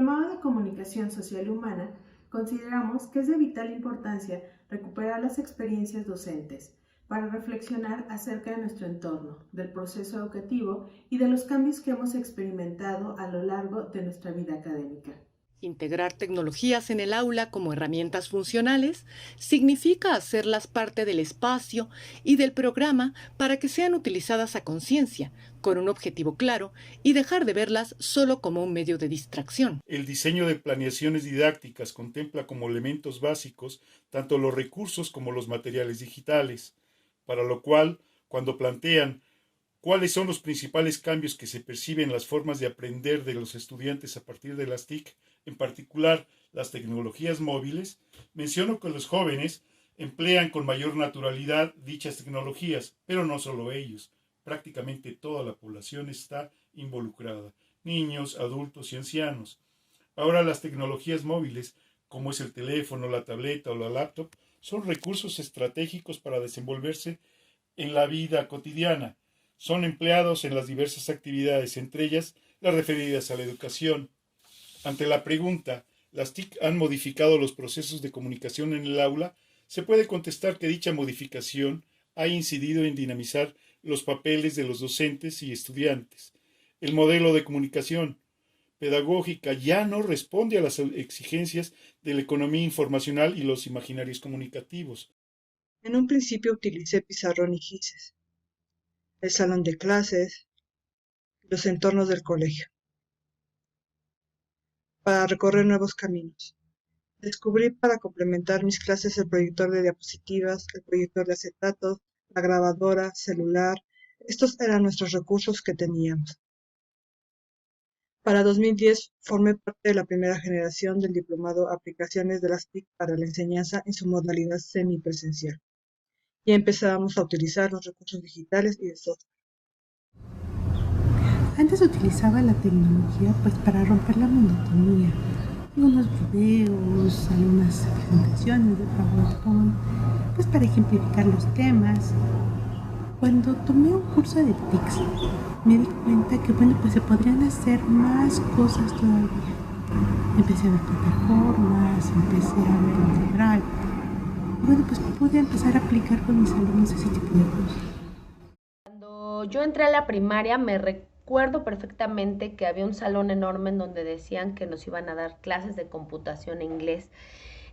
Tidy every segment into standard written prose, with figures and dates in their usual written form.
Diplomado de Comunicación Social y Humana, consideramos que es de vital importancia recuperar las experiencias docentes para reflexionar acerca de nuestro entorno, del proceso educativo y de los cambios que hemos experimentado a lo largo de nuestra vida académica. Integrar tecnologías en el aula como herramientas funcionales significa hacerlas parte del espacio y del programa para que sean utilizadas a conciencia, con un objetivo claro, y dejar de verlas solo como un medio de distracción. El diseño de planeaciones didácticas contempla como elementos básicos tanto los recursos como los materiales digitales, para lo cual, cuando plantean cuáles son los principales cambios que se perciben en las formas de aprender de los estudiantes a partir de las TIC, en particular las tecnologías móviles, menciono que los jóvenes emplean con mayor naturalidad dichas tecnologías, pero no solo ellos, prácticamente toda la población está involucrada, niños, adultos y ancianos. Ahora las tecnologías móviles, como es el teléfono, la tableta o la laptop, son recursos estratégicos para desenvolverse en la vida cotidiana. Son empleados en las diversas actividades, entre ellas las referidas a la educación. Ante la pregunta, ¿las TIC han modificado los procesos de comunicación en el aula? Se puede contestar que dicha modificación ha incidido en dinamizar los papeles de los docentes y estudiantes. El modelo de comunicación pedagógica ya no responde a las exigencias de la economía informacional y los imaginarios comunicativos. En un principio utilicé pizarrón y gises, el salón de clases, los entornos del colegio, para recorrer nuevos caminos. Descubrí para complementar mis clases el proyector de diapositivas, el proyector de acetatos, la grabadora, celular. Estos eran nuestros recursos que teníamos. Para 2010 formé parte de la primera generación del diplomado Aplicaciones de las TIC para la enseñanza en su modalidad semipresencial. Y empezábamos a utilizar los recursos digitales y de software. Antes utilizaba la tecnología pues para romper la monotonía. Algunos videos, algunas presentaciones de PowerPoint, pues para ejemplificar los temas. Cuando tomé un curso de TICS, me di cuenta que pues se podrían hacer más cosas todavía. Empecé a ver plataformas, empecé a ver integral. Pues pude empezar a aplicar con mis alumnos ese tipo de cosas. Cuando yo entré a la primaria me recuerdo perfectamente que había un salón enorme en donde decían que nos iban a dar clases de computación en inglés.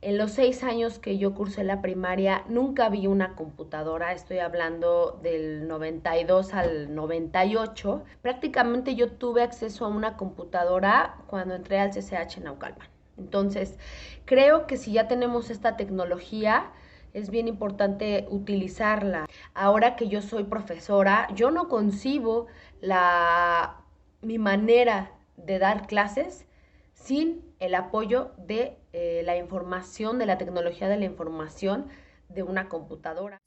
En los 6 años que yo cursé la primaria nunca vi una computadora, estoy hablando del 92 al 98. Prácticamente yo tuve acceso a una computadora cuando entré al CCH en Naucalpan. Entonces, creo que si ya tenemos esta tecnología, es bien importante utilizarla. Ahora que yo soy profesora, yo no concibo mi manera de dar clases sin el apoyo de la información, de la tecnología de la información de una computadora.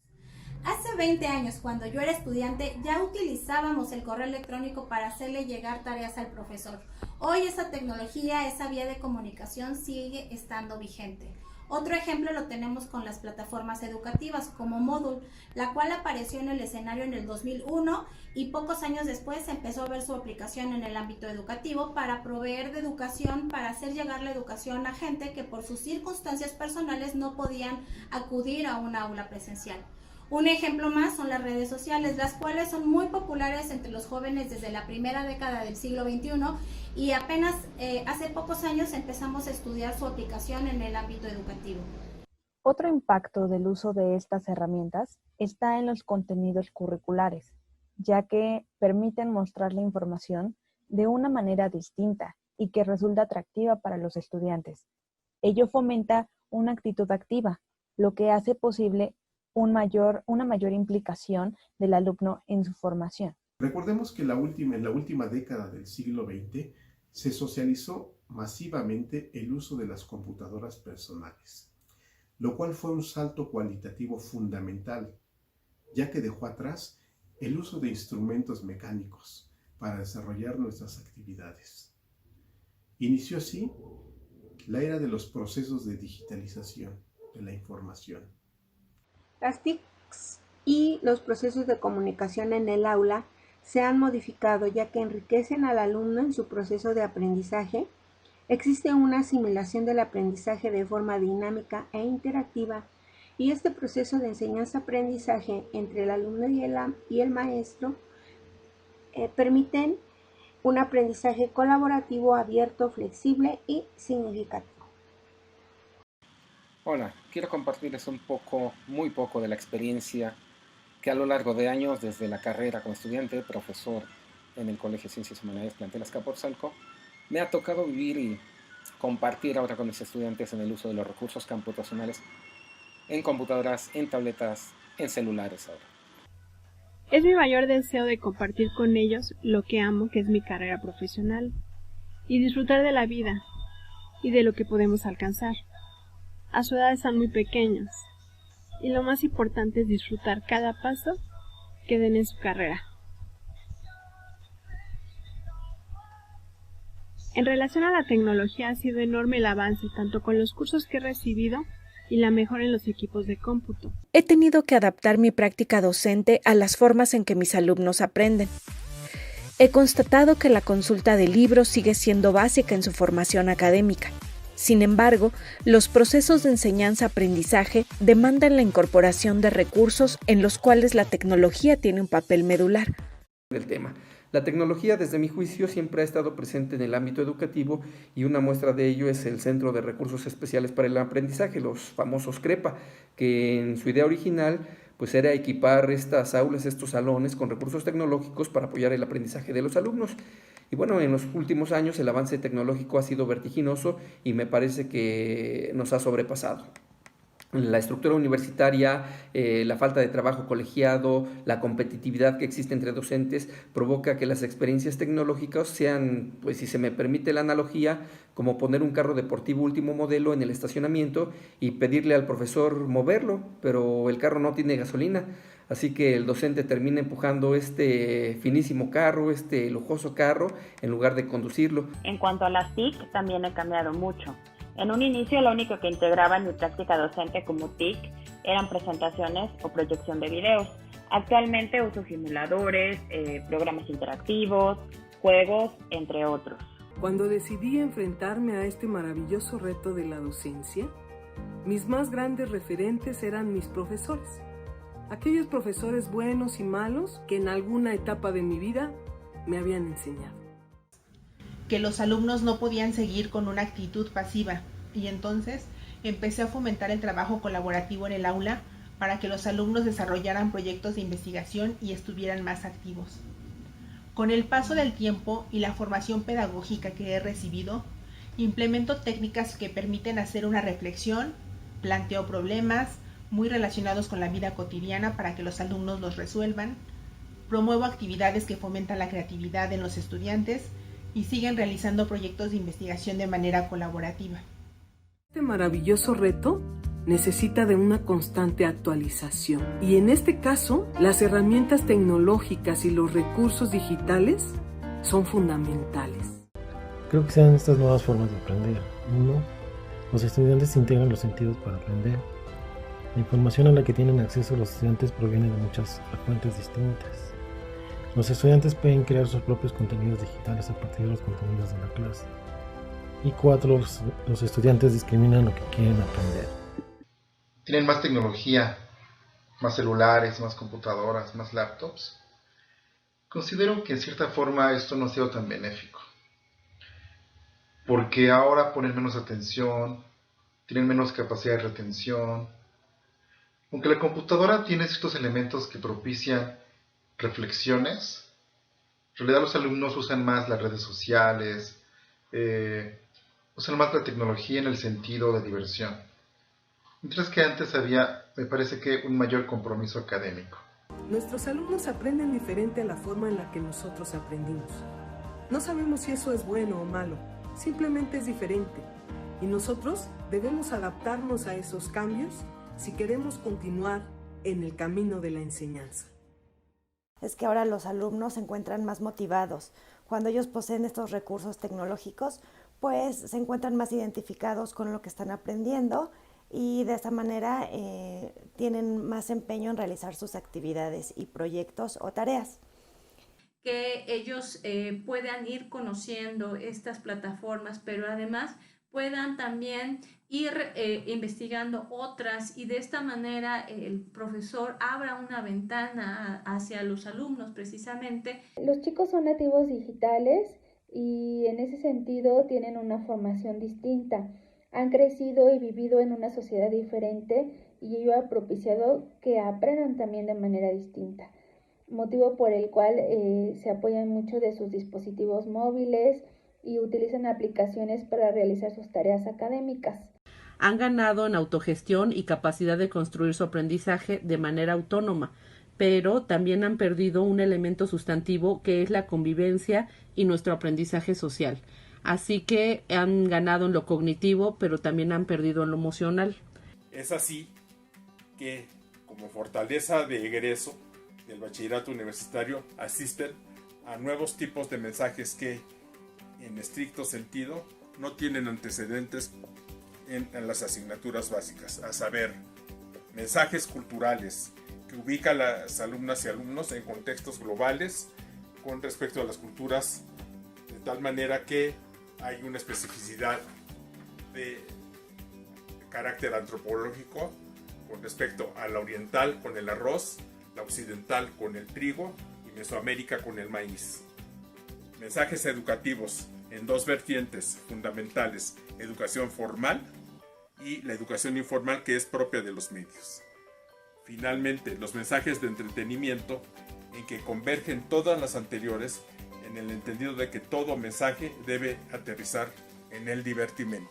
Hace 20 años, cuando yo era estudiante, ya utilizábamos el correo electrónico para hacerle llegar tareas al profesor. Hoy esa tecnología, esa vía de comunicación sigue estando vigente. Otro ejemplo lo tenemos con las plataformas educativas como Moodle, la cual apareció en el escenario en el 2001 y pocos años después empezó a ver su aplicación en el ámbito educativo para proveer de educación, para hacer llegar la educación a gente que por sus circunstancias personales no podían acudir a un aula presencial. Un ejemplo más son las redes sociales, las cuales son muy populares entre los jóvenes desde la primera década del siglo XXI y apenas hace pocos años empezamos a estudiar su aplicación en el ámbito educativo. Otro impacto del uso de estas herramientas está en los contenidos curriculares, ya que permiten mostrar la información de una manera distinta y que resulta atractiva para los estudiantes. Ello fomenta una actitud activa, lo que hace posible una mayor implicación del alumno en su formación. Recordemos que en la última década del siglo XX se socializó masivamente el uso de las computadoras personales, lo cual fue un salto cualitativo fundamental, ya que dejó atrás el uso de instrumentos mecánicos para desarrollar nuestras actividades. Inició así la era de los procesos de digitalización de la información. Las TICs y los procesos de comunicación en el aula se han modificado ya que enriquecen al alumno en su proceso de aprendizaje Existe una asimilación del aprendizaje de forma dinámica e interactiva, y este proceso de enseñanza-aprendizaje entre el alumno y el maestro permiten un aprendizaje colaborativo, abierto, flexible y significativo. Hola, quiero compartirles muy poco de la experiencia que a lo largo de años, desde la carrera como estudiante, profesor en el Colegio de Ciencias Humanidades Plantel Azcapotzalco, me ha tocado vivir y compartir ahora con mis estudiantes en el uso de los recursos computacionales en computadoras, en tabletas, en celulares ahora. Es mi mayor deseo de compartir con ellos lo que amo, que es mi carrera profesional, y disfrutar de la vida y de lo que podemos alcanzar. A su edad están muy pequeños, y lo más importante es disfrutar cada paso que den en su carrera. En relación a la tecnología, ha sido enorme el avance, tanto con los cursos que he recibido y la mejora en los equipos de cómputo. He tenido que adaptar mi práctica docente a las formas en que mis alumnos aprenden. He constatado que la consulta de libros sigue siendo básica en su formación académica. Sin embargo, los procesos de enseñanza-aprendizaje demandan la incorporación de recursos en los cuales la tecnología tiene un papel medular. Del tema. La tecnología, desde mi juicio, siempre ha estado presente en el ámbito educativo, y una muestra de ello es el Centro de Recursos Especiales para el Aprendizaje, los famosos CREPA, que en su idea original pues era equipar estas aulas, estos salones con recursos tecnológicos para apoyar el aprendizaje de los alumnos. Y bueno, en los últimos años el avance tecnológico ha sido vertiginoso y me parece que nos ha sobrepasado. La estructura universitaria, la falta de trabajo colegiado, la competitividad que existe entre docentes provoca que las experiencias tecnológicas sean, pues si se me permite la analogía, como poner un carro deportivo último modelo en el estacionamiento y pedirle al profesor moverlo, pero el carro no tiene gasolina. Así que el docente termina empujando este finísimo carro, este lujoso carro, en lugar de conducirlo. En cuanto a las TIC, también he cambiado mucho. En un inicio, lo único que integraba en mi práctica docente como TIC eran presentaciones o proyección de videos. Actualmente uso simuladores, programas interactivos, juegos, entre otros. Cuando decidí enfrentarme a este maravilloso reto de la docencia, mis más grandes referentes eran mis profesores. Aquellos profesores buenos y malos que en alguna etapa de mi vida me habían enseñado. Que los alumnos no podían seguir con una actitud pasiva, y entonces empecé a fomentar el trabajo colaborativo en el aula para que los alumnos desarrollaran proyectos de investigación y estuvieran más activos. Con el paso del tiempo y la formación pedagógica que he recibido, implemento técnicas que permiten hacer una reflexión, planteo problemas muy relacionados con la vida cotidiana para que los alumnos los resuelvan, promuevo actividades que fomentan la creatividad en los estudiantes y siguen realizando proyectos de investigación de manera colaborativa. Este maravilloso reto necesita de una constante actualización, y en este caso, las herramientas tecnológicas y los recursos digitales son fundamentales. Creo que sean estas nuevas formas de aprender. 1. Los estudiantes integran los sentidos para aprender. La información a la que tienen acceso los estudiantes proviene de muchas fuentes distintas. Los estudiantes pueden crear sus propios contenidos digitales a partir de los contenidos de la clase. Y 4. Los estudiantes discriminan lo que quieren aprender. Tienen más tecnología, más celulares, más computadoras, más laptops. Considero que en cierta forma esto no ha sido tan benéfico. Porque ahora ponen menos atención, tienen menos capacidad de retención. Aunque la computadora tiene ciertos elementos que propician reflexiones, en realidad los alumnos usan más las redes sociales, usan más la tecnología en el sentido de diversión, mientras que antes había, me parece que, un mayor compromiso académico. Nuestros alumnos aprenden diferente a la forma en la que nosotros aprendimos. No sabemos si eso es bueno o malo, simplemente es diferente, y nosotros debemos adaptarnos a esos cambios si queremos continuar en el camino de la enseñanza. Es que ahora los alumnos se encuentran más motivados. Cuando ellos poseen estos recursos tecnológicos, pues se encuentran más identificados con lo que están aprendiendo y de esta manera tienen más empeño en realizar sus actividades y proyectos o tareas. que ellos puedan ir conociendo estas plataformas, pero además puedan también ir investigando otras, y de esta manera el profesor abra una ventana hacia los alumnos precisamente. Los chicos son nativos digitales y en ese sentido tienen una formación distinta. Han crecido y vivido en una sociedad diferente y ello ha propiciado que aprendan también de manera distinta, motivo por el cual se apoyan mucho de sus dispositivos móviles y utilizan aplicaciones para realizar sus tareas académicas. Han ganado en autogestión y capacidad de construir su aprendizaje de manera autónoma, pero también han perdido un elemento sustantivo que es la convivencia y nuestro aprendizaje social. Así que han ganado en lo cognitivo, pero también han perdido en lo emocional. Es así que, como fortaleza de egreso del bachillerato universitario, asisten a nuevos tipos de mensajes que, en estricto sentido, no tienen antecedentes en las asignaturas básicas, a saber, mensajes culturales que ubican a las alumnas y alumnos en contextos globales con respecto a las culturas, de tal manera que hay una especificidad de carácter antropológico con respecto a la oriental con el arroz, la occidental con el trigo y Mesoamérica con el maíz. Mensajes educativos en dos vertientes fundamentales: educación formal y la educación informal, que es propia de los medios. Finalmente, los mensajes de entretenimiento, en que convergen todas las anteriores en el entendido de que todo mensaje debe aterrizar en el divertimento.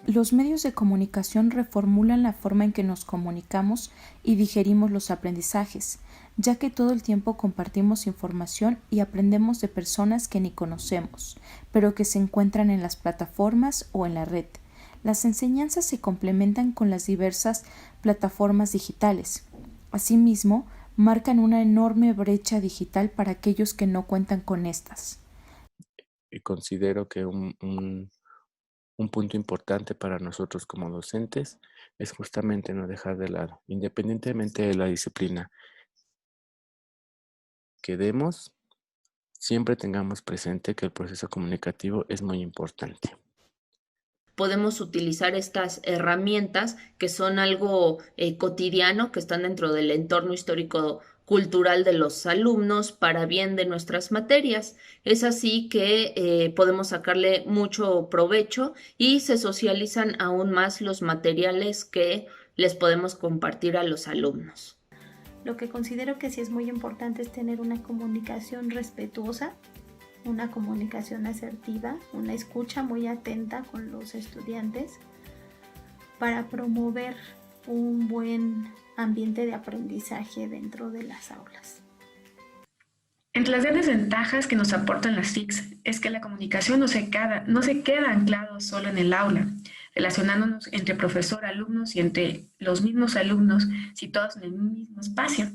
Los medios de comunicación reformulan la forma en que nos comunicamos y digerimos los aprendizajes, ya que todo el tiempo compartimos información y aprendemos de personas que ni conocemos, pero que se encuentran en las plataformas o en la red. Las enseñanzas se complementan con las diversas plataformas digitales. Asimismo, marcan una enorme brecha digital para aquellos que no cuentan con estas. Y considero que un punto importante para nosotros como docentes es justamente no dejar de lado, independientemente de la disciplina que demos, siempre tengamos presente que el proceso comunicativo es muy importante. Podemos utilizar estas herramientas que son algo cotidiano, que están dentro del entorno histórico cultural de los alumnos para bien de nuestras materias. Es así que podemos sacarle mucho provecho y se socializan aún más los materiales que les podemos compartir a los alumnos. Lo que considero que sí es muy importante es tener una comunicación respetuosa, una comunicación asertiva, una escucha muy atenta con los estudiantes para promover un buen ambiente de aprendizaje dentro de las aulas. Entre las grandes ventajas que nos aportan las TICs es que la comunicación no se queda anclado solo en el aula, relacionándonos entre profesor, alumnos y entre los mismos alumnos situados en el mismo espacio,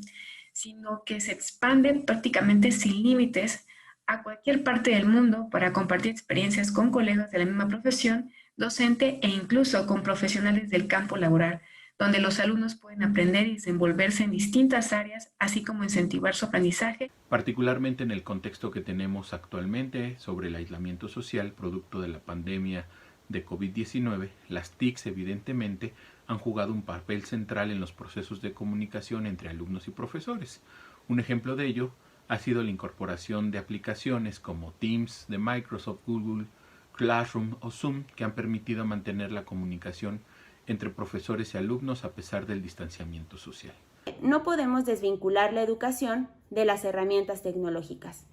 sino que se expande prácticamente sin límites a cualquier parte del mundo para compartir experiencias con colegas de la misma profesión, docente e incluso con profesionales del campo laboral, donde los alumnos pueden aprender y desenvolverse en distintas áreas, así como incentivar su aprendizaje. Particularmente en el contexto que tenemos actualmente sobre el aislamiento social producto de la pandemia de COVID-19, las TICs evidentemente han jugado un papel central en los procesos de comunicación entre alumnos y profesores. Un ejemplo de ello ha sido la incorporación de aplicaciones como Teams de Microsoft, Google, Classroom o Zoom, que han permitido mantener la comunicación entre profesores y alumnos a pesar del distanciamiento social. No podemos desvincular la educación de las herramientas tecnológicas.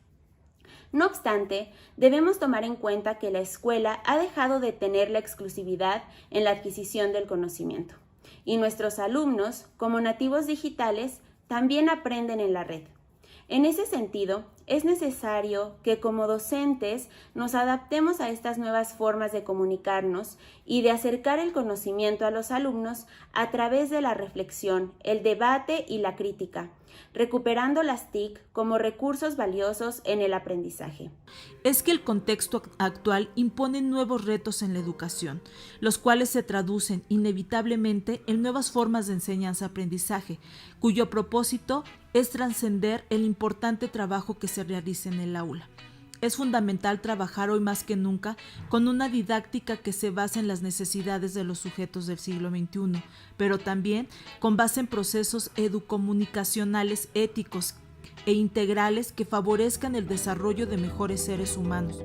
No obstante, debemos tomar en cuenta que la escuela ha dejado de tener la exclusividad en la adquisición del conocimiento, y nuestros alumnos, como nativos digitales, también aprenden en la red. En ese sentido, es necesario que como docentes nos adaptemos a estas nuevas formas de comunicarnos y de acercar el conocimiento a los alumnos a través de la reflexión, el debate y la crítica, recuperando las TIC como recursos valiosos en el aprendizaje. Es que el contexto actual impone nuevos retos en la educación, los cuales se traducen inevitablemente en nuevas formas de enseñanza-aprendizaje, cuyo propósito es trascender el importante trabajo que se realiza en el aula. Es fundamental trabajar hoy más que nunca con una didáctica que se base en las necesidades de los sujetos del siglo XXI, pero también con base en procesos educomunicacionales éticos e integrales que favorezcan el desarrollo de mejores seres humanos.